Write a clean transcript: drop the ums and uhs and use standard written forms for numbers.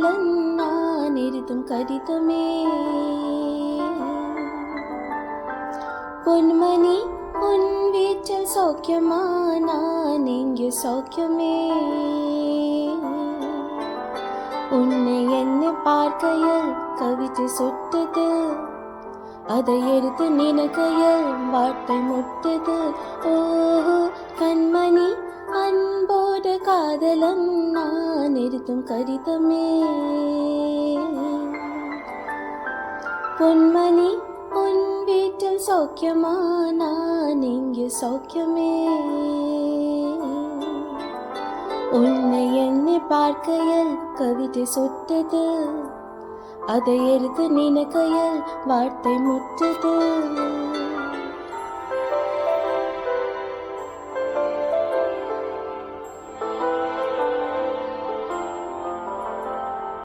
காதலன் நான் எழுதும் கடிதமே. பொன்மணி உன் வீட்டில் சௌக்கியமா, நான் இங்கு சௌக்கியமே. உன்னை என்னை பார்க்கையில் கவிதை சுட்டது, அதை எடுத்து நினைக்கையில் வார்த்தை முட்டது. ஓ கண்மணி அன்போடு காதலன் நான் எழுதும் கடிதமே. பொன்மணி உன் வீட்டில் சௌக்கியமா, நான் இங்கு சௌக்கியமே. உன்னை என்னை பார்க்கையில் கவிதை சுட்டது, அதை எடுத்து நினைக்கையில் வார்த்தை முட்டது.